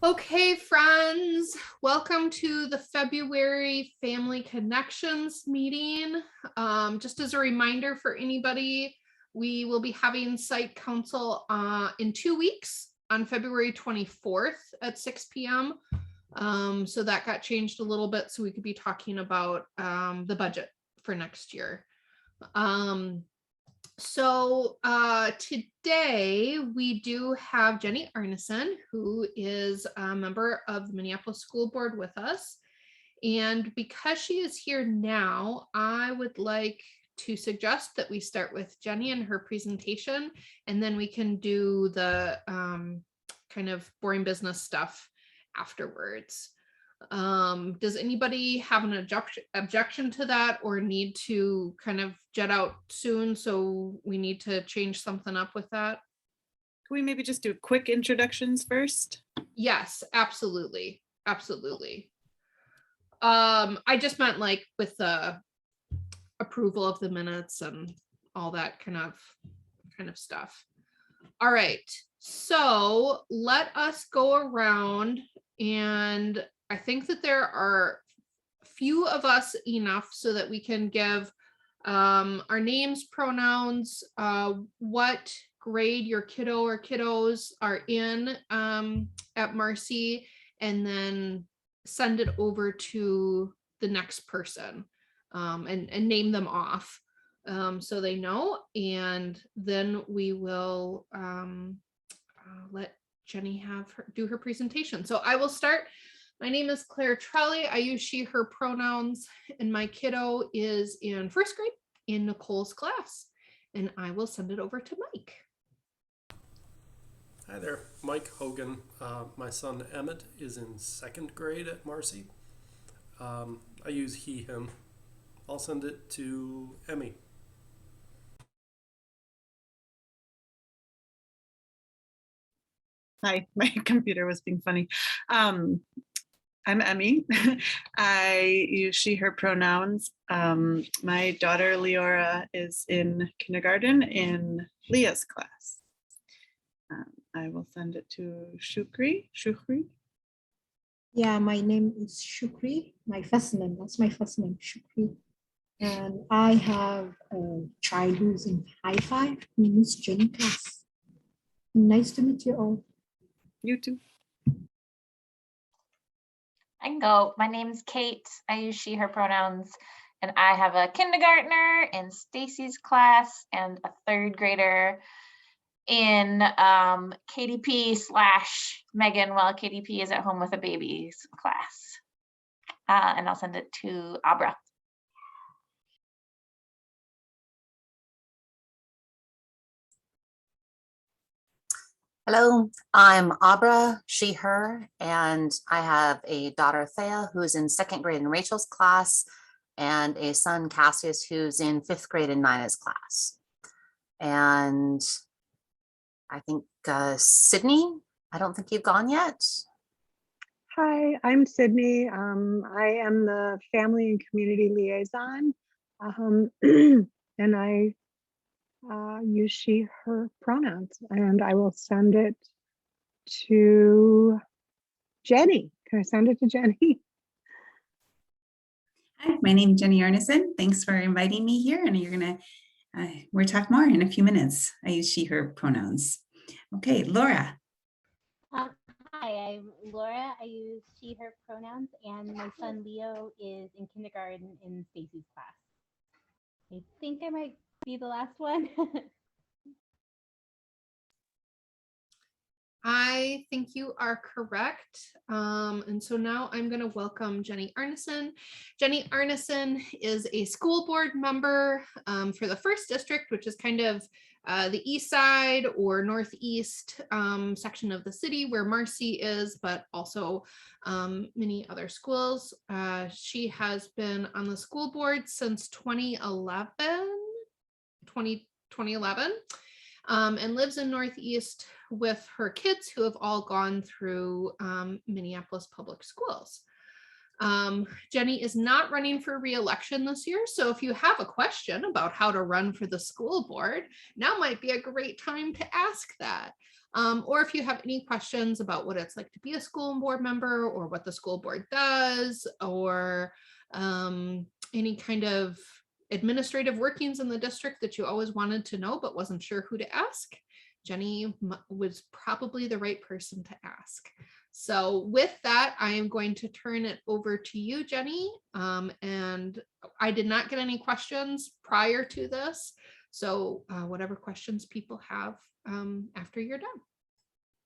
Okay, friends, welcome to the February Family Connections meeting. Just as a reminder for anybody, we will be having site council in 2 weeks on February 24th at 6 p.m. So that got changed a little bit so we could be talking about the budget for next year. So today we do have Jenny Arneson, who is a member of the Minneapolis School Board with us. And because she is here now, I would like to suggest that we start with Jenny and her presentation, and then we can do the kind of boring business stuff afterwards. Does anybody have an objection to that or need to kind of jet out soon? So we need to change something up with that? Can we maybe just do quick introductions first? Yes, absolutely. Absolutely. I just meant like with the approval of the minutes and all that kind of stuff. All right. So let us go around, and I think that there are few of us enough so that we can give our names, pronouns, what grade your kiddo or kiddos are in at Marcy, and then send it over to the next person and name them off so they know. And then we will let Jenny do her presentation. So I will start. My name is Claire Trelly. I use she, her pronouns, and my kiddo is in first grade in Nicole's class. And I will send it over to Mike. Hi there, Mike Hogan. My son Emmett is in second grade at Marcy. I use he, him. I'll send it to Emmy. Hi, my computer was being funny. I'm Emmy. I use she, her pronouns. My daughter Leora is in kindergarten in Leah's class. I will send it to Shukri. Yeah, my name is Shukri. That's my first name, Shukri. And I have a child who's in high five, Miss Jenny class. Nice to meet you all. You too. I can go. My name's Kate. I use she, her pronouns, and I have a kindergartner in Stacy's class and a third grader in KDP/Megan while KDP is at home with a baby's class. And I'll send it to Abra. Hello, I'm Abra, she, her, and I have a daughter, Thea, who's in second grade in Rachel's class, and a son, Cassius, who's in fifth grade in Nina's class. And I think Sydney, I don't think you've gone yet. Hi, I'm Sydney. I am the family and community liaison, and I use she, her pronouns, and I will send it to Jenny. Can I send it to Jenny? Hi, my name is Jenny Arneson. Thanks for inviting me here, and we'll talk more in a few minutes. I use she, her pronouns. Okay, Laura. Hi, I'm Laura. I use she, her pronouns, and my son Leo is in kindergarten in Stacy's class. I think I might be the last one. I think you are correct. And so now I'm going to welcome Jenny Arneson. Jenny Arneson is a school board member for the first district, which is kind of the east side or northeast section of the city where Marcy is, but also many other schools. She has been on the school board since 2011, and lives in Northeast with her kids who have all gone through Minneapolis public schools. Jenny is not running for re-election this year, so if you have a question about how to run for the school board, now might be a great time to ask that. Or if you have any questions about what it's like to be a school board member, or what the school board does, or any kind of administrative workings in the district that you always wanted to know but wasn't sure who to ask, Jenny was probably the right person to ask. So with that, I am going to turn it over to you, Jenny. And I did not get any questions prior to this. So whatever questions people have after you're done.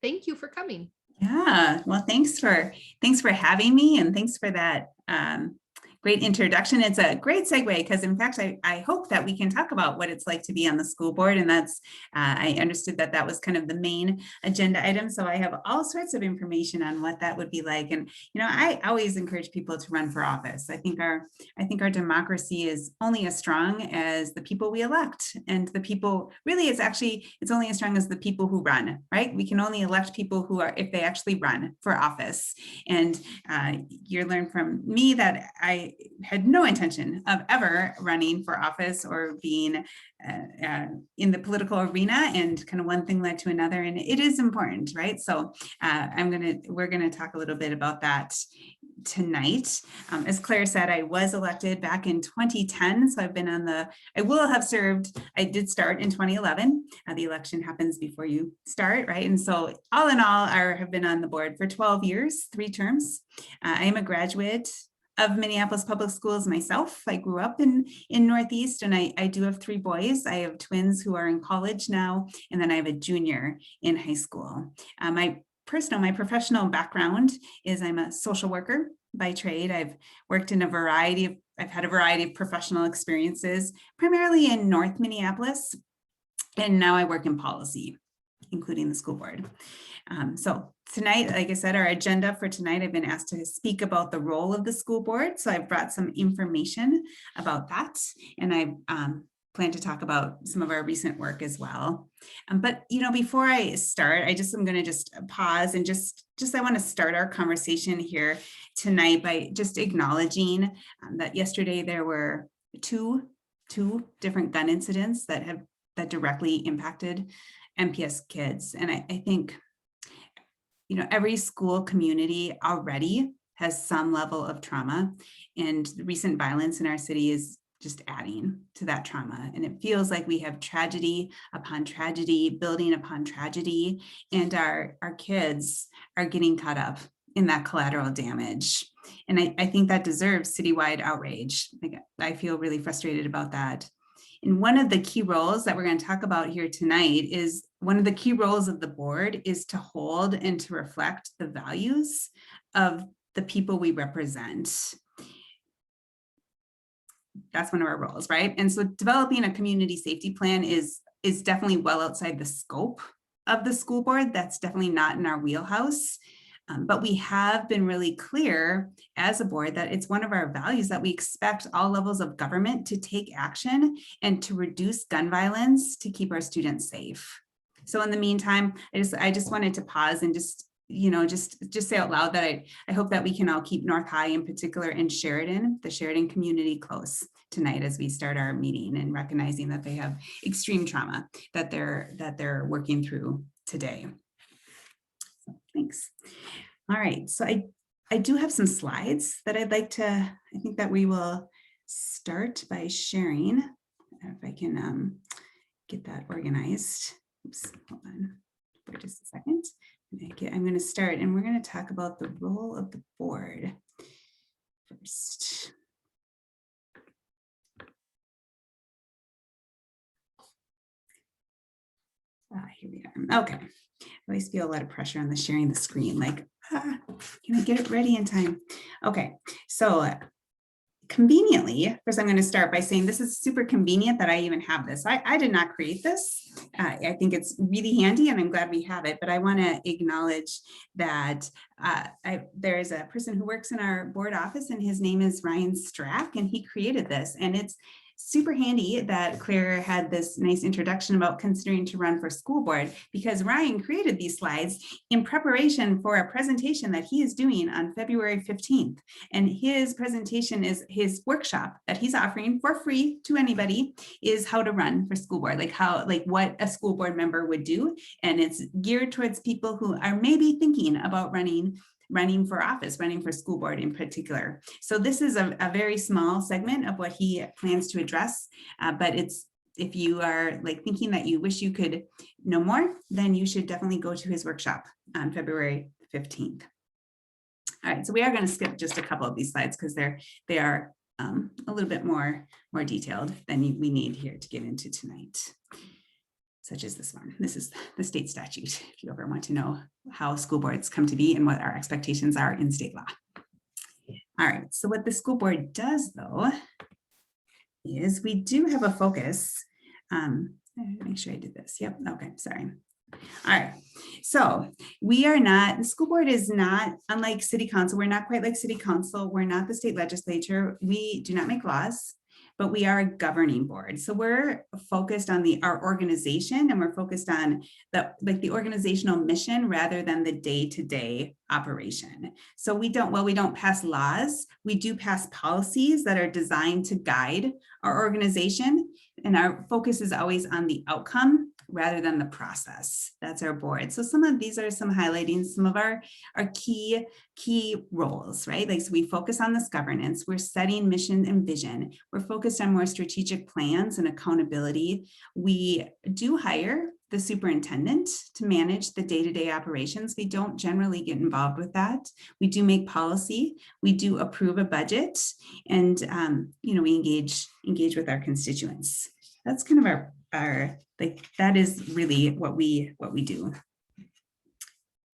Thank you for coming. Yeah, well, thanks for having me, and thanks for that great introduction. It's a great segue because, in fact, I hope that we can talk about what it's like to be on the school board, and that's I understood that was kind of the main agenda item. So I have all sorts of information on what that would be like, and I always encourage people to run for office. I think our democracy is only as strong as the people we elect, and the people really it's only as strong as the people who run. Right? We can only elect people who are if they actually run for office, and you learn from me that I had no intention of ever running for office or being in the political arena, and kind of one thing led to another, and it is important, right? So we're gonna talk a little bit about that tonight. As Claire said, I was elected back in 2010, so I did start in 2011. The election happens before you start, right? And so all in all, I have been on the board for 12 years, 3 terms. I am a graduate of Minneapolis Public Schools myself. I grew up in Northeast, and I do have 3 boys. I have twins who are in college now, and then I have a junior in high school. My professional background is I'm a social worker by trade. I've had a variety of professional experiences, primarily in North Minneapolis, and now I work in policy, including the school board. So tonight, like I said, our agenda for tonight, I've been asked to speak about the role of the school board. So I've brought some information about that, and I plan to talk about some of our recent work as well. But before I start, I'm going to pause and I want to start our conversation here tonight by just acknowledging that yesterday there were two different gun incidents that directly impacted MPS kids, and I think every school community already has some level of trauma, and the recent violence in our city is just adding to that trauma. And it feels like we have tragedy upon tragedy, building upon tragedy, and our kids are getting caught up in that collateral damage. And I think that deserves citywide outrage. I feel really frustrated about that. And one of the key roles that we're going to talk about here tonight is one of the key roles of the board is to hold and to reflect the values of the people we represent. That's one of our roles, right? And so developing a community safety plan is definitely well outside the scope of the school board. That's definitely not in our wheelhouse. But we have been really clear as a board that it's one of our values that we expect all levels of government to take action and to reduce gun violence to keep our students safe. So in the meantime, I just wanted to pause and just say out loud that I hope that we can all keep North High in particular and the Sheridan community close tonight as we start our meeting, and recognizing that they have extreme trauma that they're working through today. So, thanks. All right, so I do have some slides that I think that we will start by sharing. If I can get that organized. Oops, hold on for just a second. I'm going to start, and we're going to talk about the role of the board first. Here we are. Okay. I always feel a lot of pressure on the sharing the screen, like, can I get it ready in time? Okay, so conveniently, first I'm going to start by saying this is super convenient that I even have this. I did not create this. I think it's really handy, and I'm glad we have it, but I want to acknowledge that there is a person who works in our board office, and his name is Ryan Strack, and he created this, and it's super handy that Claire had this nice introduction about considering to run for school board, because Ryan created these slides in preparation for a presentation that he is doing on February 15th. And his presentation is his workshop that he's offering for free to anybody, is how to run for school board, like what a school board member would do. And it's geared towards people who are maybe thinking about running for office, running for school board in particular. So this is a very small segment of what he plans to address, but if you are like thinking that you wish you could know more, then you should definitely go to his workshop on February 15th. All right, so we are going to skip just a couple of these slides because they are a little bit more detailed than we need here to get into tonight, such as this one. This is the state statute, if you ever want to know how school boards come to be and what our expectations are in state law. All right, so what the school board does though, is we do have a focus. Make sure I did this. Yep, okay, sorry. All right, so the school board is not unlike city council. We're not quite like city council. We're not the state legislature. We do not make laws, but we are a governing board. So we're focused on our organization, and we're focused on the organizational mission rather than the day-to-day operation. So we don't pass laws, we do pass policies that are designed to guide our organization. And our focus is always on the outcome rather than the process. That's our board. So these are some highlighting some of our key roles, right? Like, so we focus on this governance, we're setting mission and vision, we're focused on more strategic plans and accountability. We do hire the superintendent to manage the day-to-day operations. We don't generally get involved with that. We do make policy, we do approve a budget, and we engage with our constituents. That's kind of our that is really what we do.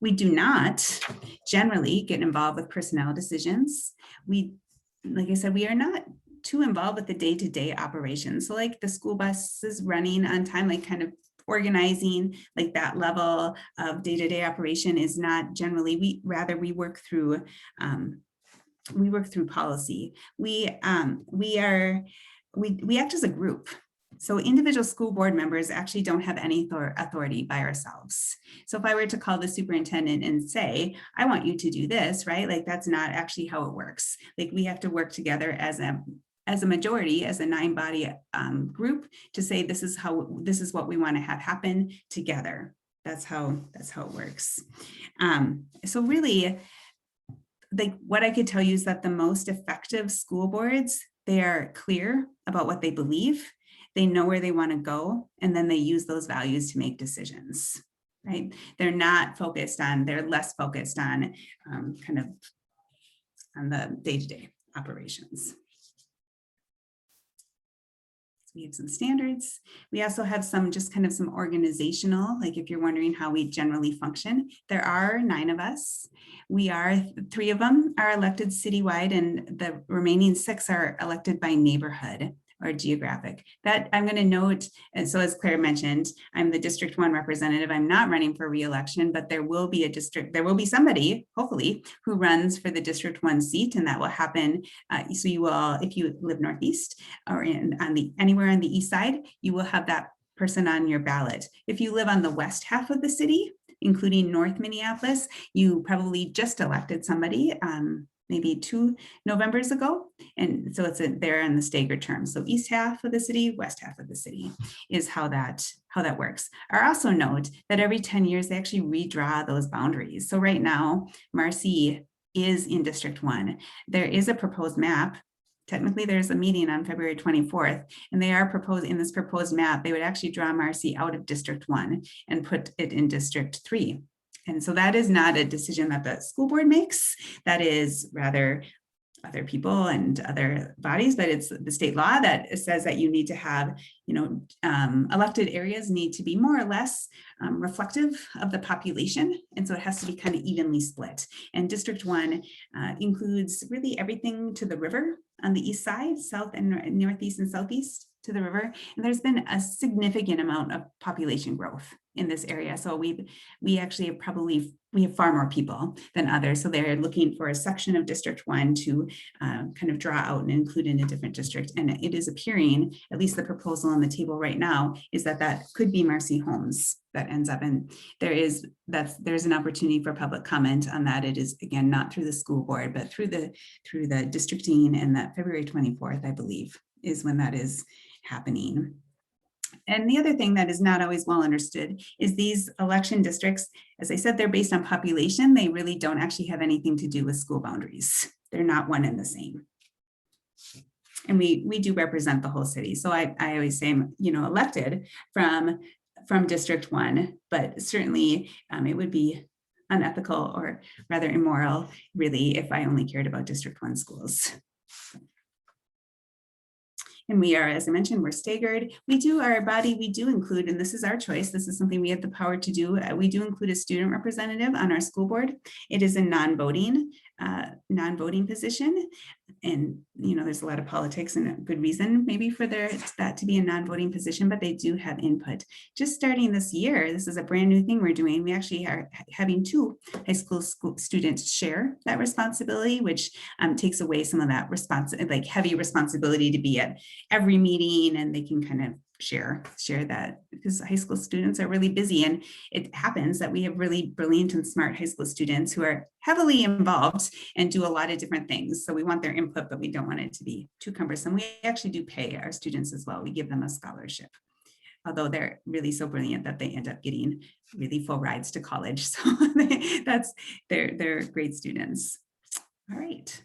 We do not generally get involved with personnel decisions. Like I said, we are not too involved with the day-to-day operations. So like the school bus is running on time, like kind of organizing, like that level of day-to-day operation is not generally, we work through policy. We act as a group. So individual school board members actually don't have any authority by ourselves. So if I were to call the superintendent and say, I want you to do this, right? Like, that's not actually how it works. Like, we have to work together as a majority, as a 9-body group, to say this is what we want to have happen together. That's how it works. So really, like, what I could tell you is that the most effective school boards, they are clear about what they believe. They know where they want to go, and then they use those values to make decisions, right? They're less focused on kind of on the day-to-day operations. So we have some standards. We also have some organizational, like if you're wondering how we generally function, there are 9 of us. 3 of them are elected citywide, and the remaining 6 are elected by neighborhood or geographic. That I'm going to note, and so as Claire mentioned, I'm the District 1 representative. I'm not running for re-election, but there will be somebody, hopefully, who runs for the District 1 seat, and that will happen. So you will, if you live Northeast or anywhere on the east side, you will have that person on your ballot. If you live on the west half of the city, including North Minneapolis, you probably just elected somebody maybe 2 Novembers ago. And so they're in the staggered term. So east half of the city, west half of the city is how that works. I also note that every 10 years, they actually redraw those boundaries. So right now, Marcy is in District 1. There is a proposed map. Technically, there's a meeting on February 24th, and they are in this proposed map, they would actually draw Marcy out of District 1 and put it in District 3. And so that is not a decision that the school board makes. That is rather other people and other bodies, but it's the state law that says that you need to have, elected areas need to be more or less reflective of the population. And so it has to be kind of evenly split. And District 1 includes really everything to the river on the east side, south and northeast and southeast. to the river, and there's been a significant amount of population growth in this area. So we actually have far more people than others. So they're looking for a section of District 1 to kind of draw out and include in a different district. And it is appearing, at least the proposal on the table right now, is that could be Marcy Homes that ends up in. There's an opportunity for public comment on that. It is, again, not through the school board, but through the districting, and that February 24th, I believe, is when that is happening. And the other thing that is not always well understood is these election districts, as I said, they're based on population. They really don't actually have anything to do with school boundaries. They're not one and the same. And we do represent the whole city. So I always say, elected from District 1, but certainly it would be unethical, or rather immoral, really, if I only cared about District 1 schools. And we are, as I mentioned, we're staggered. We do include, and this is our choice, this is something we have the power to do. We do include a student representative on our school board. It is a non-voting position. And, there's a lot of politics and a good reason maybe for that to be a non-voting position, but they do have input. Just starting this year, this is a brand new thing we're doing. We actually are having 2 high school students share that responsibility, which takes away some of that heavy responsibility to be at every meeting, and they can kind of share that, because high school students are really busy, and it happens that we have really brilliant and smart high school students who are heavily involved and do a lot of different things. So we want their input, but we don't want it to be too cumbersome. We actually do pay our students as well. We give them a scholarship, although they're really so brilliant that they end up getting really full rides to college. So they're great students. All right.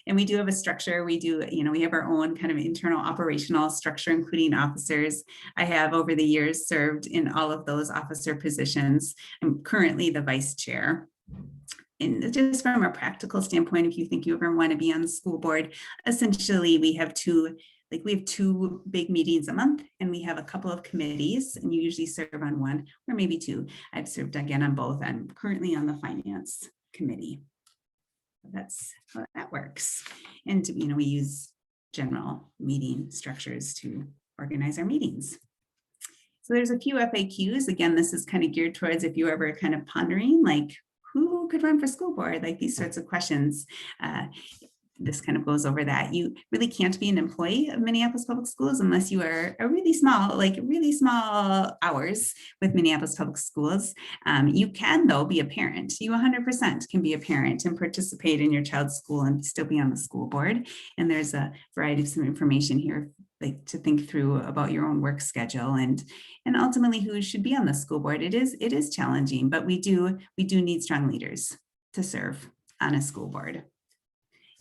And we do have a structure. We have our own kind of internal operational structure, including officers. I have over the years served in all of those officer positions. I'm currently the vice chair. And just from a practical standpoint, if you think you ever want to be on the school board, essentially we have two big meetings a month, and we have a couple of committees, and you usually serve on one or maybe 2. I've served again on both. I'm currently on the finance committee. That's how that works. And we use general meeting structures to organize our meetings. So there's a few FAQs. Again, this is kind of geared towards if you're ever kind of pondering, like, who could run for school board, like these sorts of questions. This kind of goes over that. You really can't be an employee of Minneapolis Public Schools unless you are a really small hours with Minneapolis Public Schools. You can, though, be a parent. You 100% can be a parent and participate in your child's school and still be on the school board. And there's a variety of some information here, like to think through about your own work schedule and ultimately who should be on the school board. It is challenging, but we do need strong leaders to serve on a school board.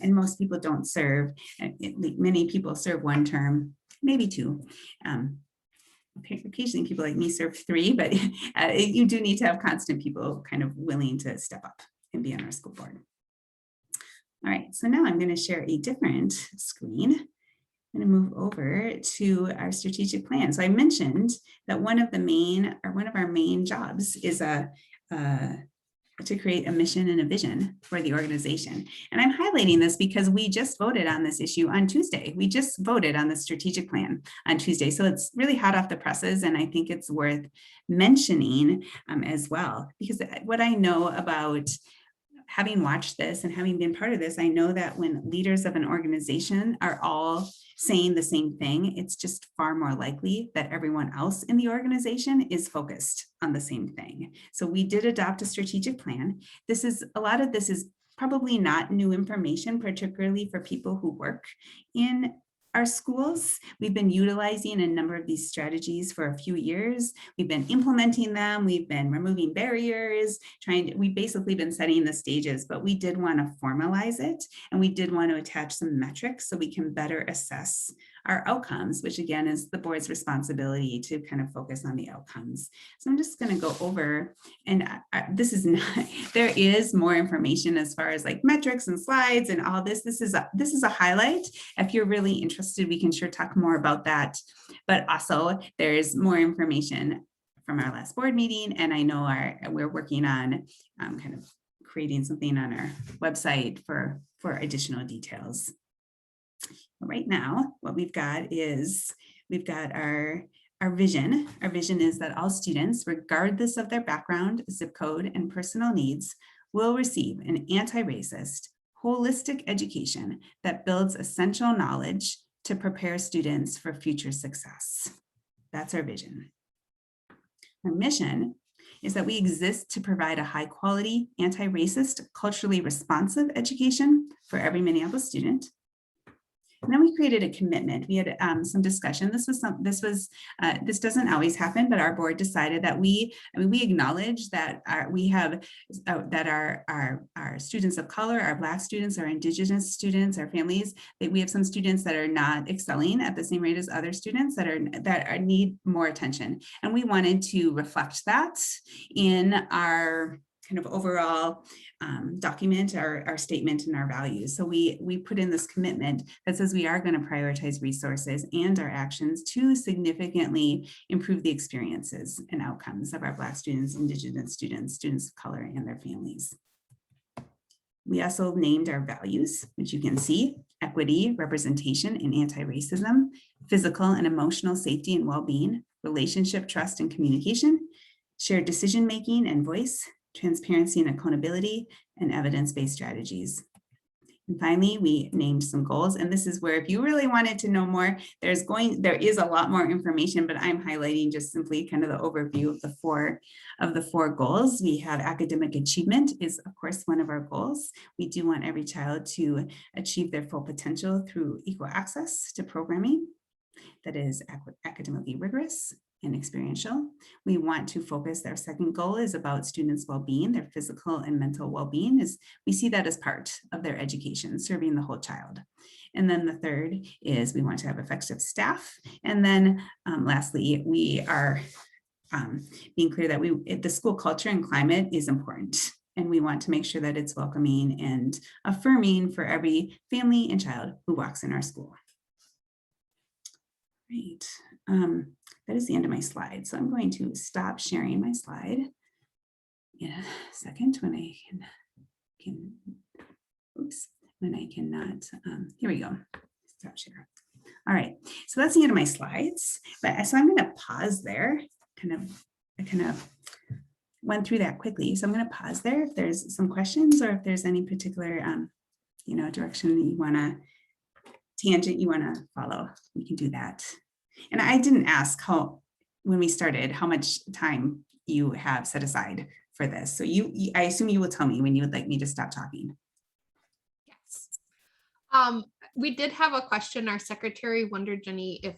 And most people don't serve. Many people serve 1 term, maybe 2. Occasionally people like me serve 3, but you do need to have constant people kind of willing to step up and be on our school board. All right, so now I'm going to share a different screen. I'm going to move over to our strategic plan. So I mentioned that one of our main jobs is to create a mission and a vision for the organization. And I'm highlighting this because we just voted on this issue on Tuesday. We just voted on the strategic plan on Tuesday. So it's really hot off the presses, and I think it's worth mentioning as well, because what I know about having watched this and having been part of this, I know that when leaders of an organization are all saying the same thing, it's just far more likely that everyone else in the organization is focused on the same thing. So we did adopt a strategic plan. A lot of this is probably not new information, particularly for people who work in our schools. We've been utilizing a number of these strategies for a few years. We've been implementing them. We've been removing barriers, we've basically been setting the stages, but we did want to formalize it. And we did want to attach some metrics so we can better assess our outcomes, which again is the board's responsibility to kind of focus on the outcomes. So I'm just going to go over, and there is more information as far as like metrics and slides and all this. This is a highlight. If you're really interested, we can sure talk more about that. But also there's more information from our last board meeting, and I know we're working on kind of creating something on our website for additional details. Right now, what we've got is we've got our vision. Our vision is that all students, regardless of their background, zip code, and personal needs, will receive an anti-racist, holistic education that builds essential knowledge to prepare students for future success. That's our vision. Our mission is that we exist to provide a high quality, anti-racist, culturally responsive education for every Minneapolis student. And then we created a commitment. We had some discussion. This doesn't always happen, but our board decided that we acknowledge that our students of color, our Black students, our Indigenous students, our families, that we have some students that are not excelling at the same rate as other students that need more attention. And we wanted to reflect that in our kind of overall document, our statement and our values. So we put in this commitment that says we are going to prioritize resources and our actions to significantly improve the experiences and outcomes of our Black students, Indigenous students, students of color, and their families. We also named our values, which you can see: equity, representation, and anti-racism, physical and emotional safety and well-being, relationship, trust, and communication, shared decision-making and voice, transparency and accountability, and evidence-based strategies. And finally, we named some goals. And this is where, if you really wanted to know more, there is a lot more information, but I'm highlighting just simply kind of the overview of the four goals. We have academic achievement is, of course, one of our goals. We do want every child to achieve their full potential through equal access to programming that is academically rigorous and experiential. We want to focus, our second goal is about students' well-being, their physical and mental well-being. We see that as part of their education, serving the whole child. And then the third is we want to have effective staff. And then lastly, we are being clear that the school culture and climate is important. And we want to make sure that it's welcoming and affirming for every family and child who walks in our school. Great. That is the end of my slide. So I'm going to stop sharing my slide in a second when I cannot, here we go. Stop share. All right, so that's the end of my slides. So I'm going to pause there. I kind of went through that quickly. So I'm going to pause there if there's some questions or if there's any particular, direction that you want to, tangent you want to follow, we can do that. And I didn't ask when we started, how much time you have set aside for this. So I assume you will tell me when you would like me to stop talking. Yes. We did have a question. Our secretary wondered, Jenny, if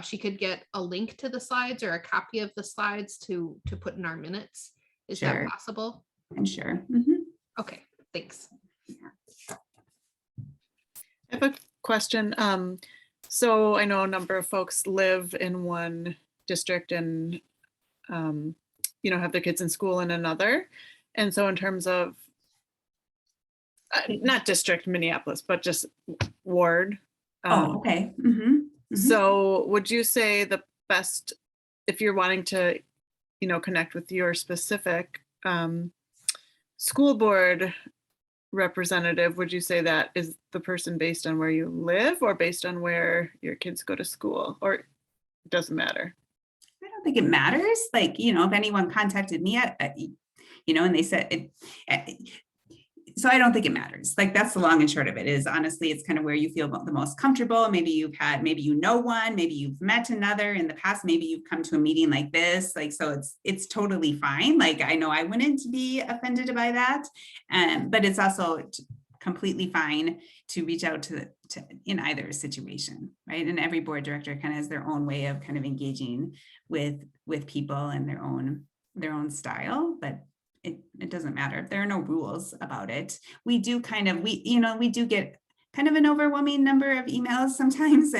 she could get a link to the slides or a copy of the slides to put in our minutes. Is Sure. that possible? I'm sure. Mm-hmm. Okay, thanks. I have a question. So I know a number of folks live in one district and, have their kids in school in another. And so in terms of, not district Minneapolis, but just ward. Okay. Mm-hmm. Mm-hmm. So would you say the best, if you're wanting to, connect with your specific school board representative, would you say that is the person based on where you live or based on where your kids go to school, or it doesn't matter? I don't think it matters. Like, if anyone contacted me, and they said it, so I don't think it matters. Like, that's the long and short of it, is honestly, it's kind of where you feel the most comfortable. Maybe one, maybe you've met another in the past, maybe you've come to a meeting like this. Like, so it's totally fine. Like, I know I wouldn't be offended by that. But it's also completely fine to reach out to in either situation, right? And every board director kind of has their own way of kind of engaging with people and their own style, but it doesn't matter. There are no rules about it. We do get kind of an overwhelming number of emails sometimes.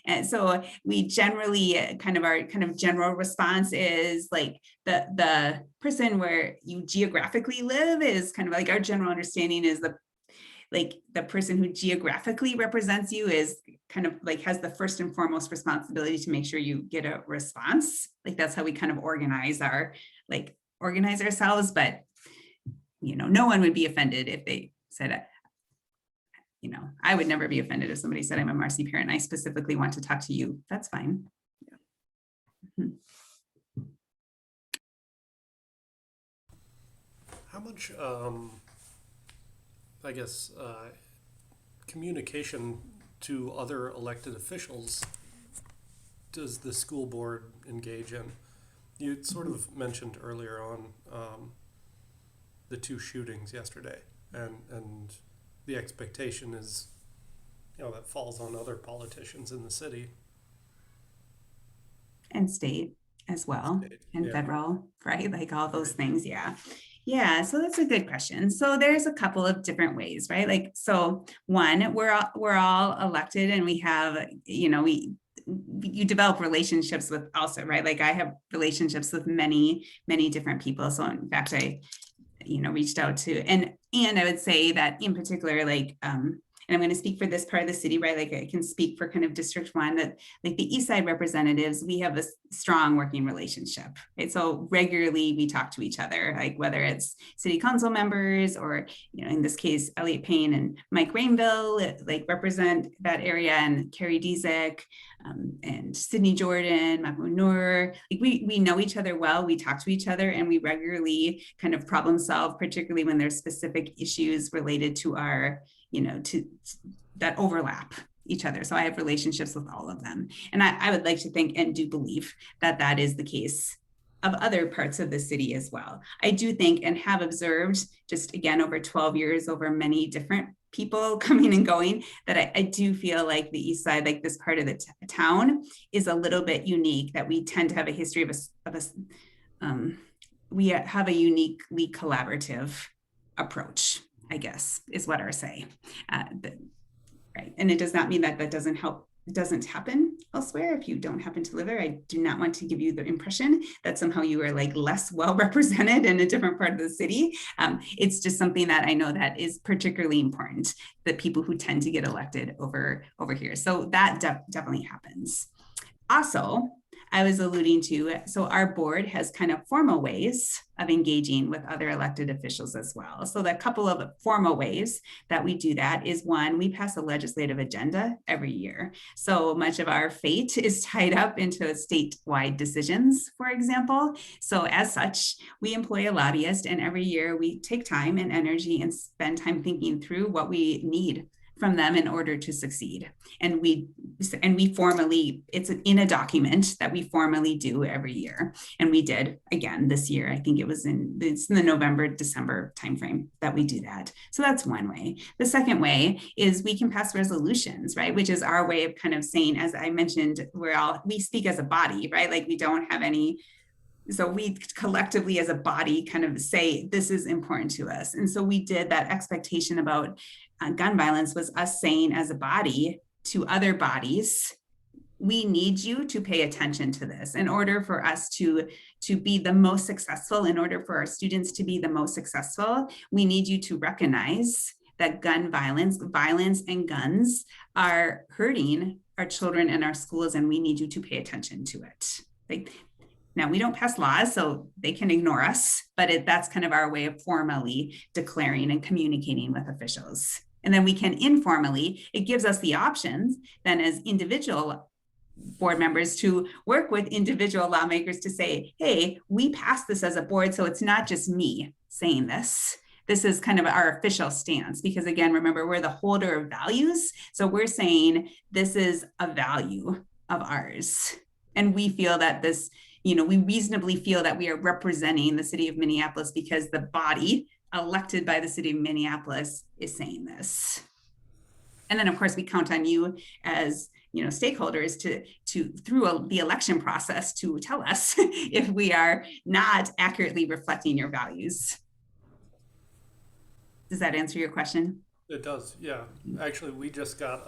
And so we generally our general response is like the person where you geographically live is kind of like, our general understanding is the person who geographically represents you is kind of like has the first and foremost responsibility to make sure you get a response. Like, that's how we kind of organize ourselves, but no one would be offended if they said, I would never be offended if somebody said, I'm a Marcy parent and I specifically want to talk to you. That's fine. How much, I guess, communication to other elected officials does the school board engage in? You sort of mentioned earlier on the 2 shootings yesterday, and the expectation is, that falls on other politicians in the city. And state as well, and yeah. federal, right? Like all those things. Yeah. Yeah. So that's a good question. So there's a couple of different ways, right? Like, so one, we're all elected, and we have, you develop relationships with also, right? Like I have relationships with many, many different people. So in fact, I, reached out to, and I would say that in particular, like, and I'm going to speak for this part of the city, right? Like I can speak for kind of District 1, that like the East Side representatives, we have a strong working relationship, right? So regularly we talk to each other, like whether it's city council members or, in this case, Elliot Payne and Mike Rainville, like represent that area, and Carrie Dizek, and Sydney Jordan, Mahmoud Noor. Like we know each other well, we talk to each other, and we regularly kind of problem solve, particularly when there's specific issues related to our, to that overlap each other. So I have relationships with all of them. And I would like to think and do believe that that is the case of other parts of the city as well. I do think and have observed, just again, over 12 years, over many different people coming and going, that I do feel like the East Side, like this part of the town, is a little bit unique, that we tend to have a history we have a uniquely collaborative approach, I guess, is what I say. Right. And it does not mean that that doesn't help. It doesn't happen elsewhere. If you don't happen to live there, I do not want to give you the impression that somehow you are like less well represented in a different part of the city. It's just something that I know that is particularly important, the people who tend to get elected over here. So that definitely happens. Also, I was alluding to, so our board has kind of formal ways of engaging with other elected officials as well. So the couple of formal ways that we do that is, one, we pass a legislative agenda every year. So much of our fate is tied up into statewide decisions, for example. So as such, we employ a lobbyist, and every year we take time and energy and spend time thinking through what we need from them in order to succeed. And we formally, it's in a document that we formally do every year. And we did again this year. I think it's in the November, December timeframe that we do that. So that's one way. The second way is we can pass resolutions, right? Which is our way of kind of saying, as I mentioned, we speak as a body, right? Like we don't have any. So we collectively as a body kind of say, this is important to us. And so we did that. Expectation about gun violence was us saying as a body to other bodies, we need you to pay attention to this in order for us to be the most successful, in order for our students to be the most successful. We need you to recognize that gun violence and guns are hurting our children and our schools, and we need you to pay attention to it. Now, we don't pass laws, so they can ignore us, but that's kind of our way of formally declaring and communicating with officials. And then we can informally, it gives us the options then as individual board members to work with individual lawmakers to say, hey, we passed this as a board, so it's not just me saying this. This is kind of our official stance, because again, remember, we're the holder of values. So we're saying this is a value of ours. And we feel that this, we reasonably feel that we are representing the city of Minneapolis because the body elected by the city of Minneapolis is saying this. And then of course we count on you as stakeholders to through the election process to tell us if we are not accurately reflecting your values. Does that answer your question? It does, yeah. Actually, we just got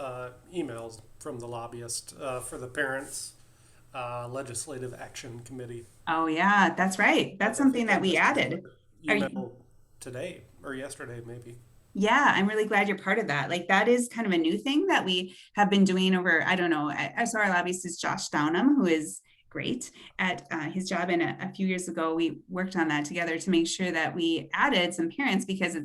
emails from the lobbyist for the parents Legislative Action Committee. Oh yeah, that's right. That's something that we added. Today or yesterday, maybe. Yeah, I'm really glad you're part of that. Like that is kind of a new thing that we have been doing over, I don't know, I saw our lobbyist is Josh Downham, who is great at his job. And a few years ago, we worked on that together to make sure that we added some parents, because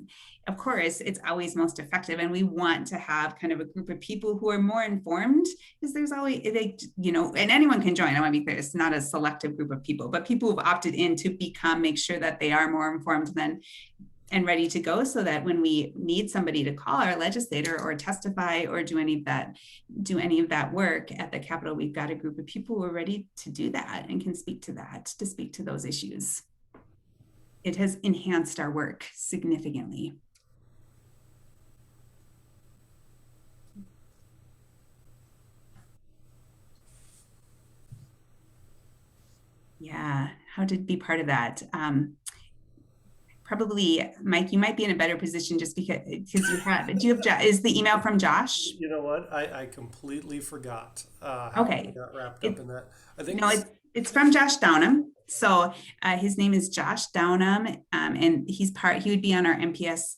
of course, it's always most effective. And we want to have kind of a group of people who are more informed, because there's always, and anyone can join. I want to be clear, it's not a selective group of people, but people who've opted in to make sure that they are more informed and ready to go, so that when we need somebody to call our legislator or testify or do any of that work at the Capitol, we've got a group of people who are ready to do that and can speak to those issues. It has enhanced our work significantly. Yeah, how to be part of that. Probably, Mike, you might be in a better position just because is the email from Josh? You know what? I completely forgot. How Okay. I got wrapped up in that. I think it's from Josh Downham. So his name is Josh Downham, and he would be on our MPS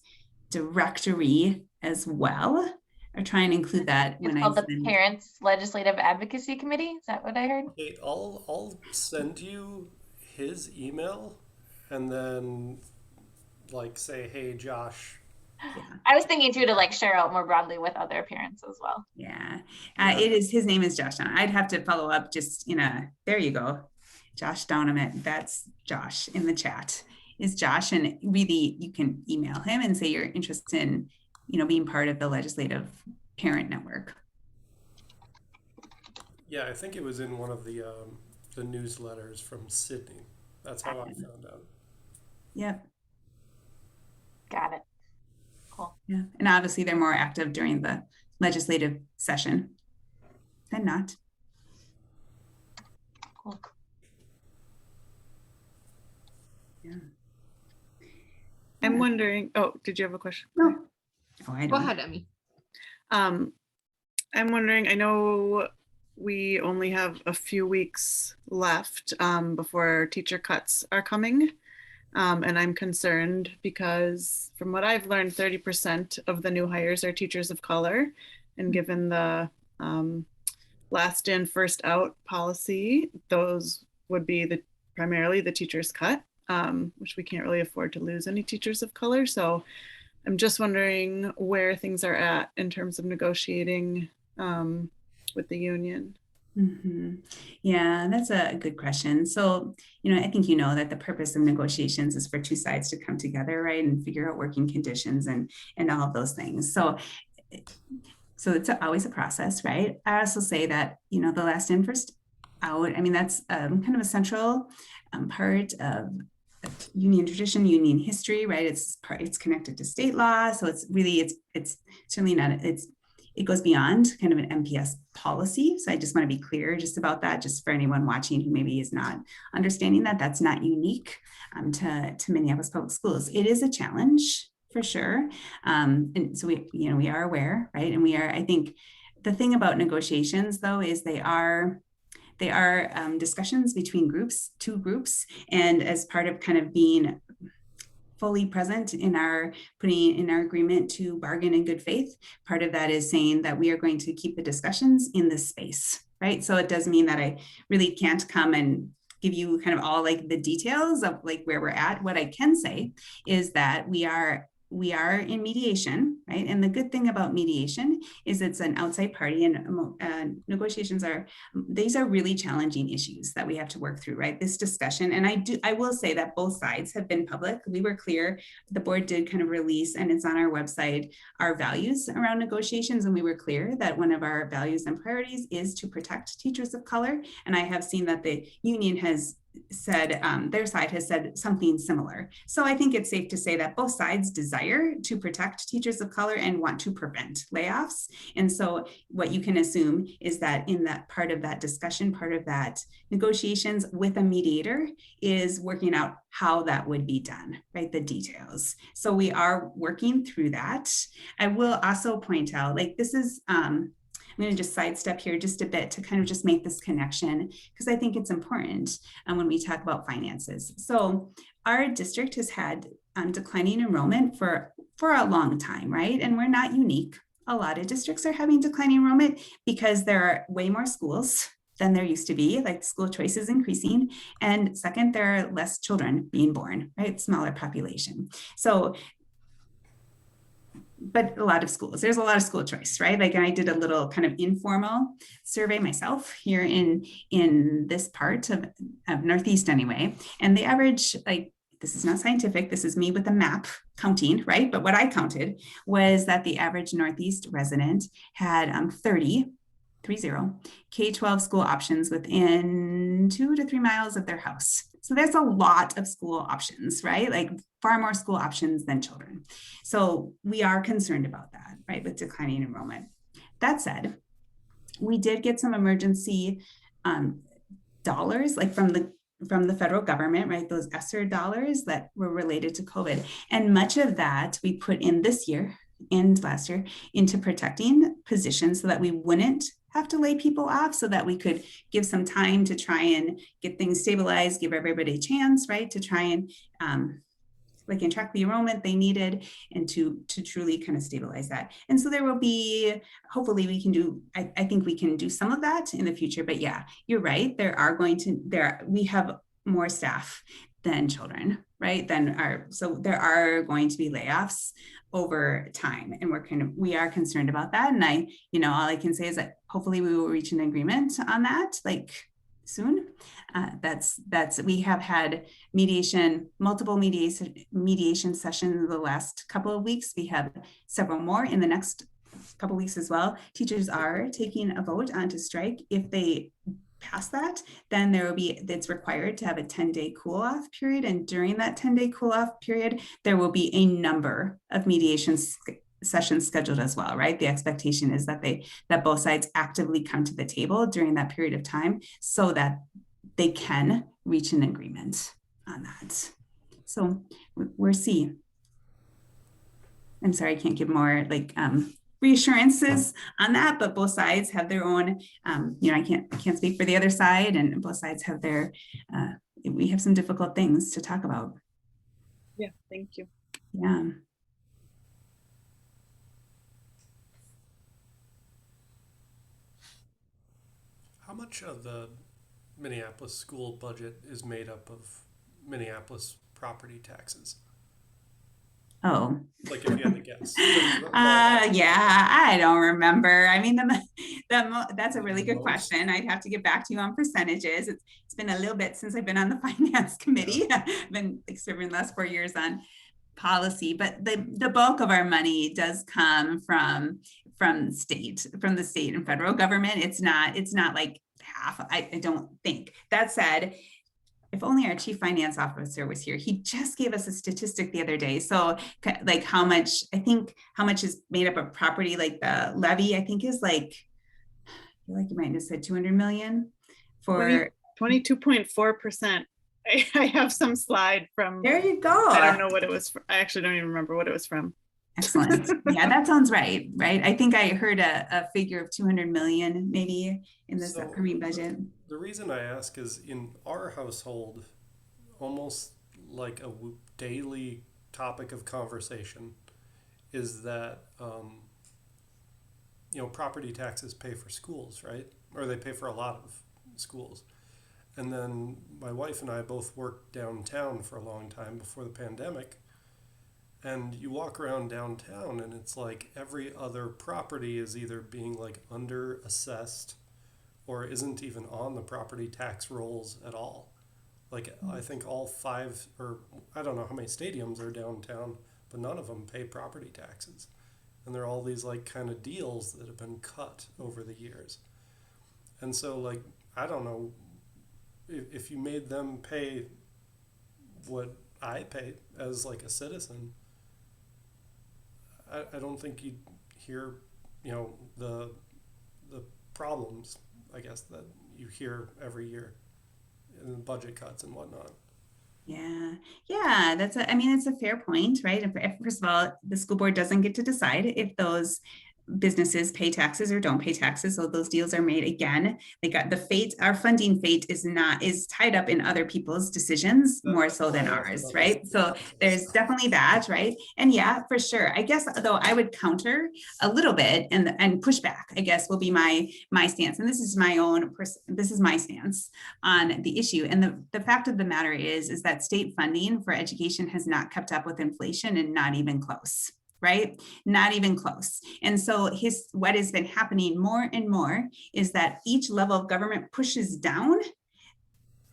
directory as well. I try and include that It's when called the Parents Legislative Advocacy Committee. Is that what I heard? Kate, I'll send you his email, and then say, hey, Josh. Yeah. I was thinking too, to share out more broadly with other parents as well. Yeah, his name is Josh Downham. I'd have to follow up there you go. Josh Downham, that's Josh in the chat is Josh. And really you can email him and say you're interested in, being part of the legislative parent network. Yeah, I think it was in one of the newsletters from Sydney. That's how I found out. Yep. Got it. Cool. Yeah, and obviously they're more active during the legislative session than not. Cool. Yeah. I'm wondering, did you have a question? No. Oh, I don't. Go ahead, Emmy. I'm wondering, I know we only have a few weeks left before teacher cuts are coming. And I'm concerned because from what I've learned, 30% of the new hires are teachers of color. And given the last in, first out policy, those would be primarily the teachers cut, which we can't really afford to lose any teachers of color. So I'm just wondering where things are at in terms of negotiating with the union. Mm-hmm. Yeah, that's a good question. So, I think that the purpose of negotiations is for two sides to come together, right, and figure out working conditions and all of those things. So it's always a process, right? I also say that, the last in, first out, that's kind of a central part of union tradition, union history, right? It's connected to state law. So it's certainly not, it goes beyond kind of an MPS policy. So I just want to be clear just about that, just for anyone watching who maybe is not understanding that that's not unique to Minneapolis Public Schools. It is a challenge for sure. And so we are aware, right? And I think the thing about negotiations though, is they are discussions between two groups. And as part of kind of being fully present in our agreement to bargain in good faith, part of that is saying that we are going to keep the discussions in this space, right? So it does mean that I really can't come and give you kind of all the details of where we're at. What I can say is that we are in mediation, right? And the good thing about mediation is it's an outside party, and negotiations these are really challenging issues that we have to work through, right? This discussion, and I will say that both sides have been public. We were clear, the board did kind of release, and it's on our website, our values around negotiations. And we were clear that one of our values and priorities is to protect teachers of color. And I have seen that the union has said, their side has said something similar. So I think it's safe to say that both sides desire to protect teachers of color and want to prevent layoffs. And so what you can assume is that in that part of that discussion, part of that negotiations with a mediator is working out how that would be done, right? The details. So we are working through that. I will also point out, this is, I'm going to just sidestep here just a bit to kind of just make this connection, because I think it's important when we talk about finances. So our district has had declining enrollment for a long time, right? And we're not unique. A lot of districts are having declining enrollment because there are way more schools than there used to be, like school choice is increasing. And second, there are less children being born, right? Smaller population. So, but a lot of schools, there's a lot of school choice, right? Like I did a little kind of informal survey myself here in this part of Northeast anyway. And the average, like, this is not scientific, this is me with a map counting, right? But what I counted was that the average Northeast resident had 30 K-12 school options within 2 to 3 miles of their house. So that's a lot of school options, right? Like far more school options than children. So we are concerned about that, right? With declining enrollment. That said, we did get some emergency dollars, like from the federal government, right? Those ESSER dollars that were related to COVID. And much of that we put in this year and last year into protecting positions so that we wouldn't have to lay people off, so that we could give some time to try and get things stabilized, give everybody a chance, right? To try and like track the enrollment they needed and to truly kind of stabilize that. And so there will be, hopefully we can do, I think we can do some of that in the future, but yeah, you're right. We have more staff than children, right? So there are going to be layoffs over time, and we are concerned about that. And all I can say is that hopefully we will reach an agreement on that, like soon. We have had multiple mediation sessions in the last couple of weeks. We have several more in the next couple of weeks as well. Teachers are taking a vote on to strike. If they pass that, then it's required to have a 10-day cool-off period. And during that 10-day cool-off period, there will be a number of mediation sessions scheduled as well, right? The expectation is that both sides actively come to the table during that period of time so that they can reach an agreement on that. So we'll see. I'm sorry, I can't give more reassurances on that, but both sides have their own, I can't speak for the other side, and both sides have we have some difficult things to talk about. Yeah, thank you. Yeah. How much of the Minneapolis school budget is made up of Minneapolis property taxes? Oh. Like if you had to guess. Yeah, I don't remember. I mean, that's a really good question. I'd have to get back to you on percentages. It's been a little bit since I've been on the finance committee. Yeah. I've been serving the last 4 years on policy, but the bulk of our money does come from the state and federal government. It's not like half, I don't think. That said, if only our chief finance officer was here. He just gave us a statistic the other day. So like how much is made up of property, like the levy, I think is like you might have said 200 million for 22.4%. I have some slide from, there you go. I don't know what it was. I actually don't even remember what it was from. Excellent. Yeah, that sounds right. I think I heard a figure of 200 million maybe in this upcoming budget. The reason I ask is in our household, almost like a daily topic of conversation is that, property taxes pay for schools, right? Or they pay for a lot of schools. And then my wife and I both worked downtown for a long time before the pandemic. And you walk around downtown and it's like every other property is either being like under assessed or isn't even on the property tax rolls at all. Like I think all 5, or I don't know how many stadiums are downtown, but none of them pay property taxes. And there are all these like kind of deals that have been cut over the years. And so like, I don't know if you made them pay what I pay as like a citizen, I don't think you'd hear, the problems, I guess, that you hear every year in the budget cuts and whatnot. Yeah, it's a fair point, right? If first of all, the school board doesn't get to decide if those businesses pay taxes or don't pay taxes. So those deals are made again. They got the fate, our funding fate is tied up in other people's decisions more so than ours, right? So there's definitely that, right? And yeah, for sure. I guess though I would counter a little bit and push back, I guess will be my stance. And this is my own, this is my stance on the issue. And the fact of the matter is that state funding for education has not kept up with inflation, and not even close. Right? Not even close. And so what has been happening more and more is that each level of government pushes down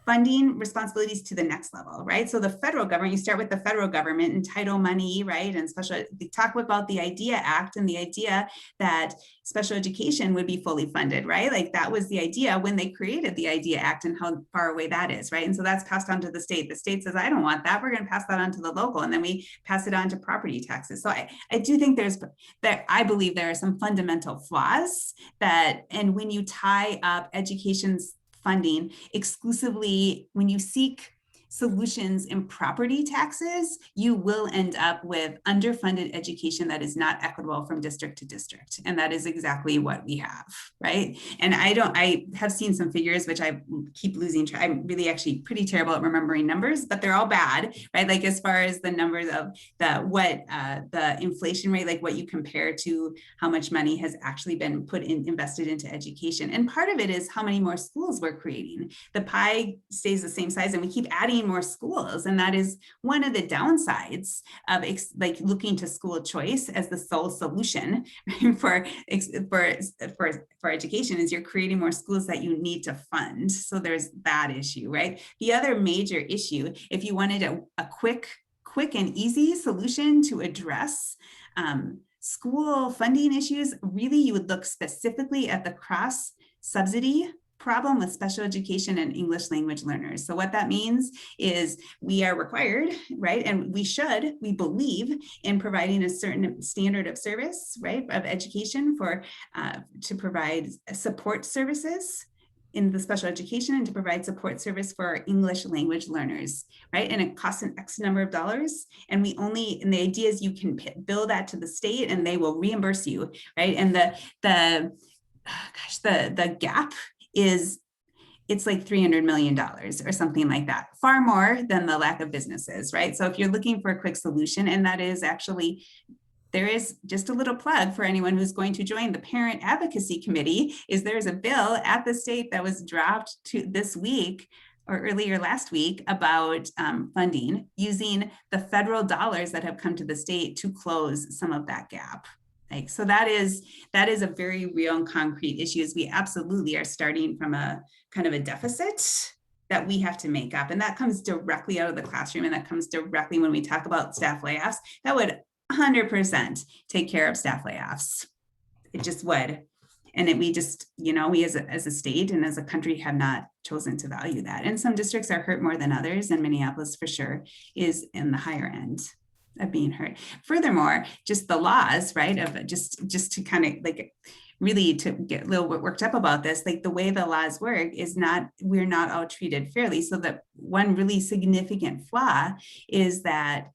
funding responsibilities to the next level, right? So the federal government, you start with the federal government and title money, right? And they talk about the IDEA Act and the idea that special education would be fully funded, right? Like that was the idea when they created the IDEA Act, and how far away that is, right? And so that's passed on to the state. The state says, I don't want that. We're going to pass that on to the local, and then we pass it on to property taxes. So I do think I believe there are some fundamental flaws and when you tie up education's funding exclusively, when you seek solutions in property taxes, you will end up with underfunded education that is not equitable from district to district. And that is exactly what we have, right? And I have seen some figures, which I keep losing track. I'm really actually pretty terrible at remembering numbers, but they're all bad, right? Like as far as the numbers of the inflation rate, like what you compare to how much money has actually been invested into education. And part of it is how many more schools we're creating. The pie stays the same size, and we keep adding more schools. And that is one of the downsides of like looking to school choice as the sole solution for education, is you're creating more schools that you need to fund. So there's that issue, right? The other major issue, if you wanted a quick and easy solution to address school funding issues, really you would look specifically at the cross subsidy problem with special education and English language learners. So what that means is we are required, right? And we believe in providing a certain standard of service, right? Of education to provide support services in the special education, and to provide support service for our English language learners, right? And it costs an X number of dollars. And the idea is you can bill that to the state and they will reimburse you, right? And the gap it's like $300 million or something like that, far more than the lack of businesses, right? So if you're looking for a quick solution, and that is actually, there is just a little plug for anyone who's going to join the Parent Advocacy Committee, there's a bill at the state that was dropped this week or earlier last week about funding using the federal dollars that have come to the state to close some of that gap. Like, so that is a very real and concrete issue, as we absolutely are starting from a kind of a deficit that we have to make up. And that comes directly out of the classroom. And that comes directly when we talk about staff layoffs. That would 100% take care of staff layoffs. It just would. And we just, we as a state and as a country have not chosen to value that. And some districts are hurt more than others. And Minneapolis for sure is in the higher end of being hurt. Furthermore, just the laws, right, of just to kind of like really to get a little bit worked up about this, like the way the laws work is we're not all treated fairly. So that one really significant flaw is that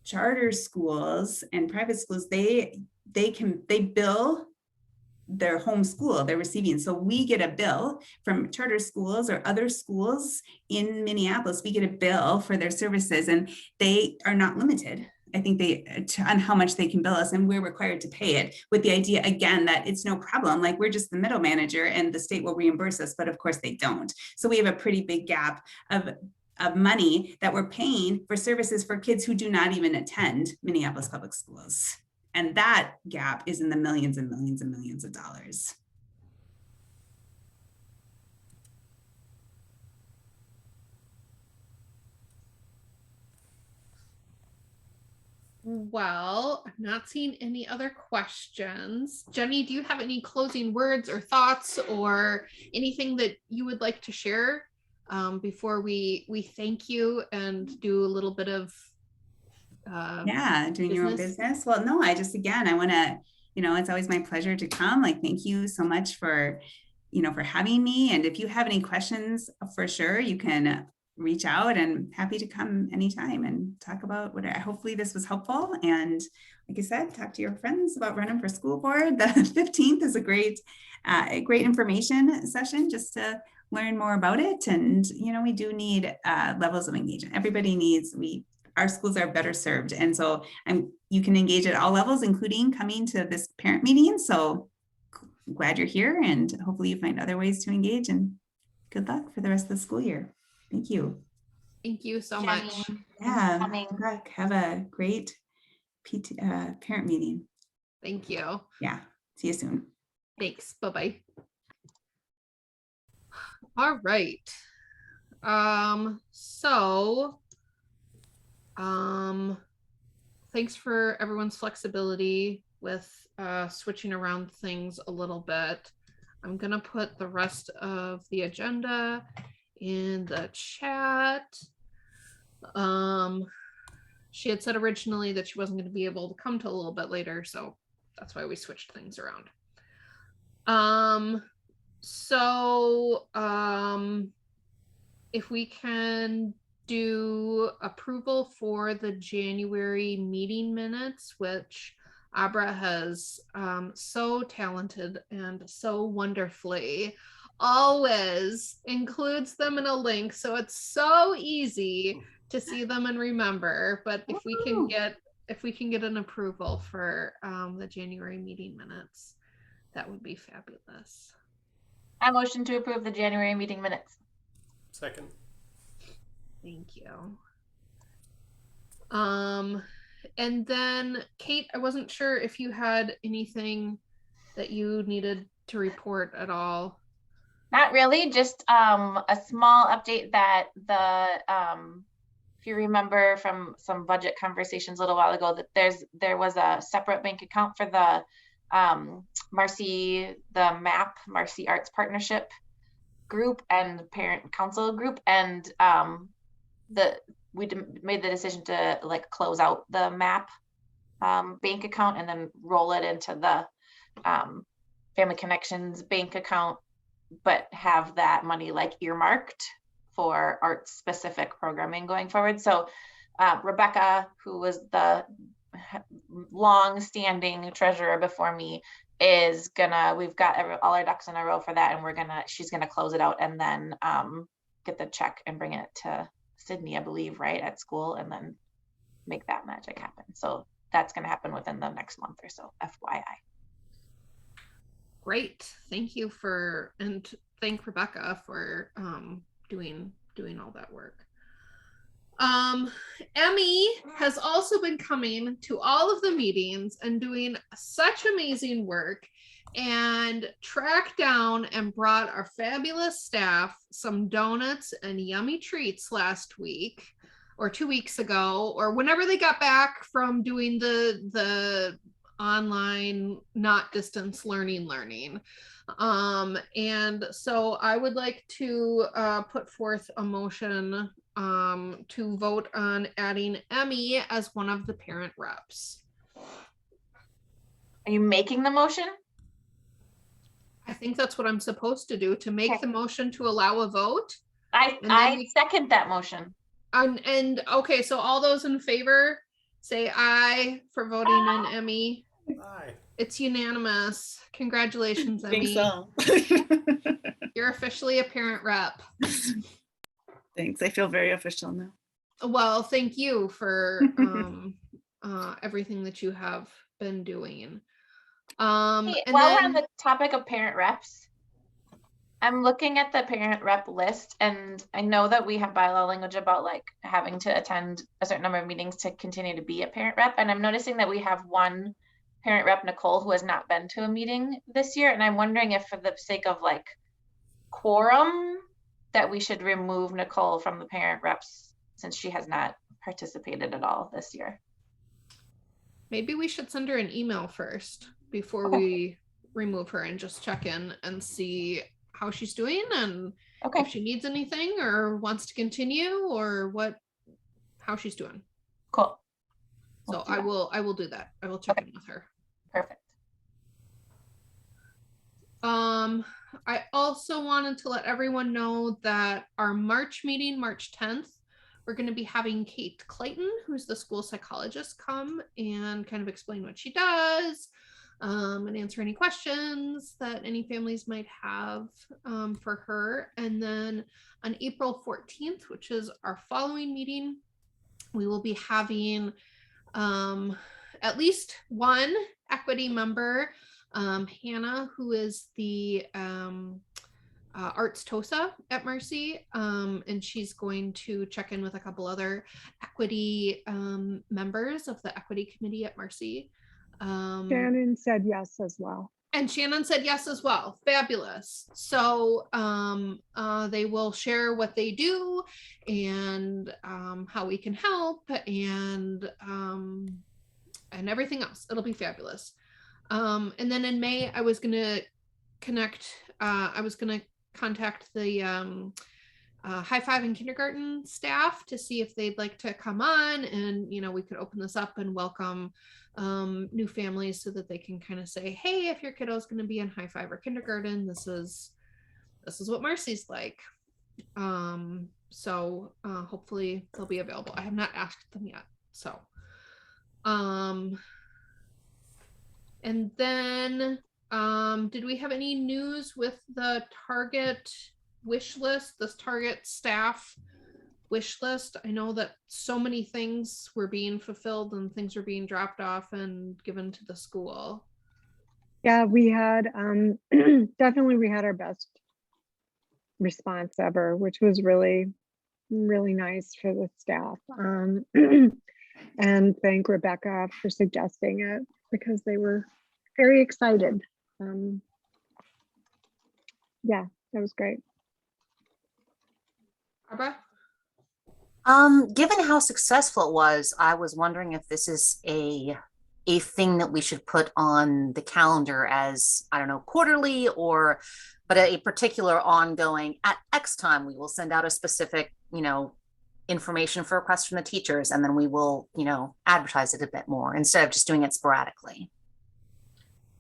charter schools and private schools, they bill their home school they're receiving. So we get a bill from charter schools or other schools in Minneapolis. We get a bill for their services, and they are not limited. I think on how much they can bill us, and we're required to pay it, with the idea again that it's no problem. Like we're just the middle manager and the state will reimburse us, but of course they don't. So we have a pretty big gap of money that we're paying for services for kids who do not even attend Minneapolis public schools. And that gap is in the millions and millions and millions of dollars. Well, I'm not seeing any other questions. Jenny, do you have any closing words or thoughts or anything that you would like to share before we thank you and do a little bit of doing your own business? Well, no, I want to, it's always my pleasure to come. Like, thank you so much for having me. And if you have any questions, for sure, you can reach out, and happy to come anytime and talk about what. Hopefully this was helpful. And like I said, talk to your friends about running for school board. The 15th is a great information session just to learn more about it. And, we do need levels of engagement. Everybody needs, our schools are better served. And so you can engage at all levels, including coming to this parent meeting. So I'm glad you're here, and hopefully you find other ways to engage, and good luck for the rest of the school year. Thank you. Thank you so Jenny, much. Yeah, coming. good luck. Have a great parent meeting. Thank you. Yeah, see you soon. Thanks. Bye-bye. All right. Thanks for everyone's flexibility with switching around things a little bit. I'm gonna put the rest of the agenda in the chat. She had said originally that she wasn't going to be able to come till a little bit later, so that's why we switched things around. If we can do approval for the January meeting minutes, which Abra has so talented and so wonderfully always includes them in a link, so it's so easy to see them and remember. But if we can get an approval for the January meeting minutes, that would be fabulous. I motion to approve the January meeting minutes. Second. Thank you. And then Kate, I wasn't sure if you had anything that you needed to report at all. Not really, just a small update that if you remember from some budget conversations a little while ago, that there was a separate bank account for the Marcy Arts Partnership group and parent council group, and we made the decision to close out the MAP bank account and then roll it into the Family Connections bank account, but have that money earmarked for art specific programming going forward. So Rebecca, who was the long standing treasurer before me, we've got all our ducks in a row for that, and she's gonna close it out and then get the check and bring it to Sydney, I believe, right at school, and then make that magic happen. So that's gonna happen within the next month or so, FYI. Great, thank you and thank Rebecca for doing all that work. Emmy has also been coming to all of the meetings and doing such amazing work, and tracked down and brought our fabulous staff some donuts and yummy treats last week or 2 weeks ago, or whenever they got back from doing the online, not distance learning. And so I would like to put forth a motion to vote on adding Emmy as one of the parent reps. Are you making the motion? I think that's what I'm supposed to do, to make the motion to allow a vote. I second that motion. And okay, so all those in favor say aye for voting on Emmy. Aye. It's unanimous. Congratulations, Emmy. Thanks all. You're officially a parent rep. Thanks. I feel very official now. Well, thank you for everything that you have been doing. Hey, and while then, we're on the topic of parent reps, I'm looking at the parent rep list, and I know that we have bylaw language about having to attend a certain number of meetings to continue to be a parent rep. And I'm noticing that we have one parent rep, Nicole, who has not been to a meeting this year. And I'm wondering if, for the sake of quorum, that we should remove Nicole from the parent reps, since she has not participated at all this year. maybe we should send her an email first before we remove her, and just check in and see how she's doing, and if she needs anything or wants to continue, or how she's doing. Cool. So I will do that. I will check in with her. Perfect. I also wanted to let everyone know that our March meeting, March 10th, we're going to be having Kate Clayton, who's the school psychologist, come and kind of explain what she does, and answer any questions that any families might have for her. And then on April 14th, which is our following meeting, we will be having at least one equity member, Hannah, who is the Arts TOSA at Marcy, and she's going to check in with a couple other equity members of the equity committee at Marcy. Shannon said yes as well. And Shannon said yes as well. Fabulous. So they will share what they do and how we can help and everything else. It'll be fabulous. And then in May, I was gonna contact the High Five and kindergarten staff to see if they'd like to come on, and we could open this up and welcome new families so that they can kind of say, hey, if your kiddo is going to be in High Five or kindergarten, this is what Marcy's like. So hopefully they'll be available. I have not asked them yet. So and then did we have any news with the Target wish list, this Target staff wish list? I know that so many things were being fulfilled and things were being dropped off and given to the school. Yeah, we had definitely we had our best response ever, which was really, really nice for the staff. And thank Rebecca for suggesting it because they were very excited. Yeah, that was great. Barbara? Given how successful it was, I was wondering if this is a thing that we should put on the calendar as, I don't know, quarterly but a particular ongoing at X time, we will send out a specific, information for requests from the teachers, and then we will, advertise it a bit more instead of just doing it sporadically.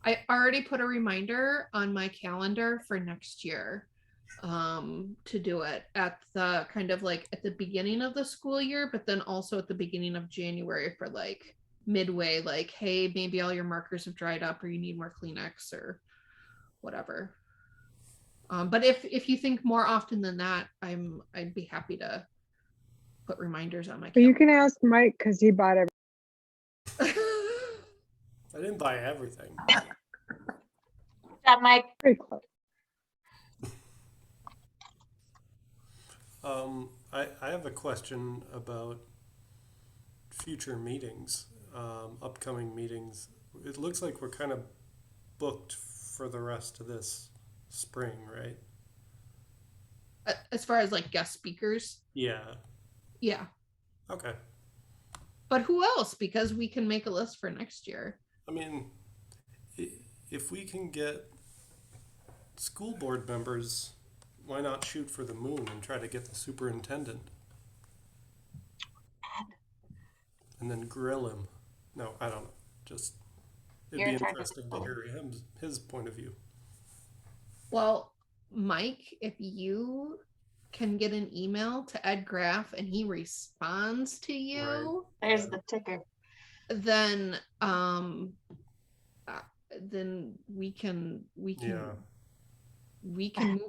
I already put a reminder on my calendar for next year to do it at the kind of like at the beginning of the school year, but then also at the beginning of January for like midway, like, hey, maybe all your markers have dried up or you need more Kleenex or whatever. But if you think more often than that, I'd be happy to put reminders on my calendar. You can ask Mike because he bought it. I didn't buy everything. That Mike. Very close. I have a question about future meetings, upcoming meetings. It looks like we're kind of booked for the rest of this spring, right? As far as like guest speakers? Yeah. Yeah. Okay. But who else? Because we can make a list for next year. I mean, if we can get school board members, why not shoot for the moon and try to get the superintendent? And then grill him. No, I don't know. Just, it'd be interesting to hear his point of view. Well, Mike, if you can get an email to Ed Graff and he responds to you, right. There's the ticker. Then we can move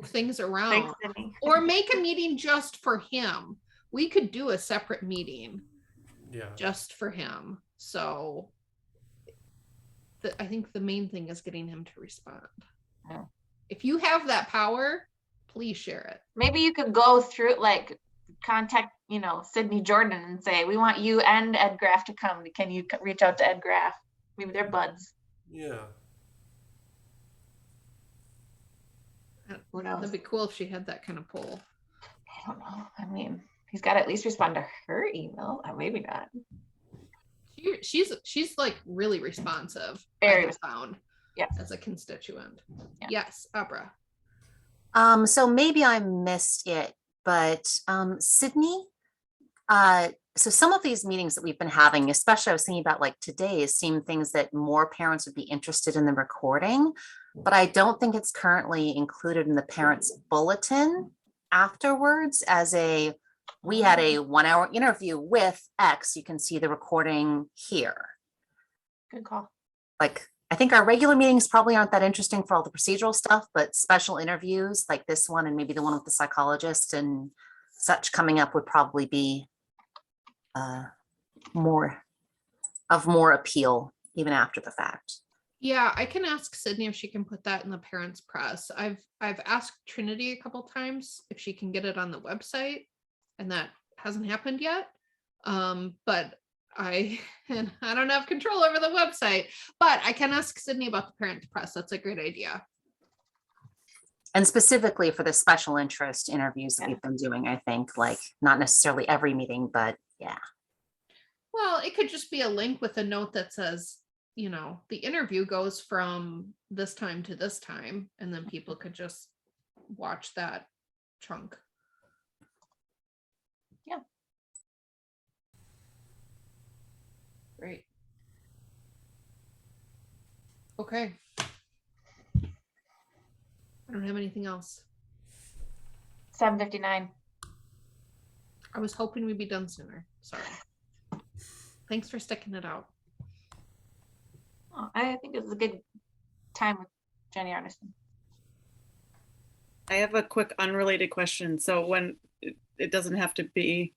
things around. Thanks, or make a meeting just for him. We could do a separate meeting just for him. So I think the main thing is getting him to respond. Oh. If you have that power, please share it. Maybe you could go through, like, contact, Sydney Jordan and say, we want you and Ed Graff to come. Can you reach out to Ed Graff? Maybe they're buds. Yeah. Who knows? That'd be cool if she had that kind of poll. I don't know. I mean, he's got to at least respond to her email. Maybe not. She's like really responsive. Very found. Yes. As a constituent. Yeah. Yes, Abra. So maybe I missed it, but Sydney, So some of these meetings that we've been having, especially I was thinking about like today, seem things that more parents would be interested in the recording, but I don't think it's currently included in the parents bulletin afterwards as a, we had a 1 hour interview with X, you can see the recording here. Good call. Like, I think our regular meetings probably aren't that interesting for all the procedural stuff, but special interviews like this one and maybe the one with the psychologist and such coming up would probably be more appeal even after the fact. Yeah, I can ask Sydney if she can put that in the parents press. I've asked Trinity a couple times if she can get it on the website, and that hasn't happened yet. But I don't have control over the website, but I can ask Sydney about the parent press. That's a great idea. And specifically for the special interest interviews that Yeah. we've been doing, I think, like not necessarily every meeting, but yeah. Well, it could just be a link with a note that says, you know, the interview goes from this time to this time, and then people could just watch that chunk. Yeah. Great. Okay. I don't have anything else. 7:59. I was hoping we'd be done sooner. Sorry. Thanks for sticking it out. Oh, I think it was a good time with Jenny Arneson. I have a quick unrelated question. So when it doesn't have to be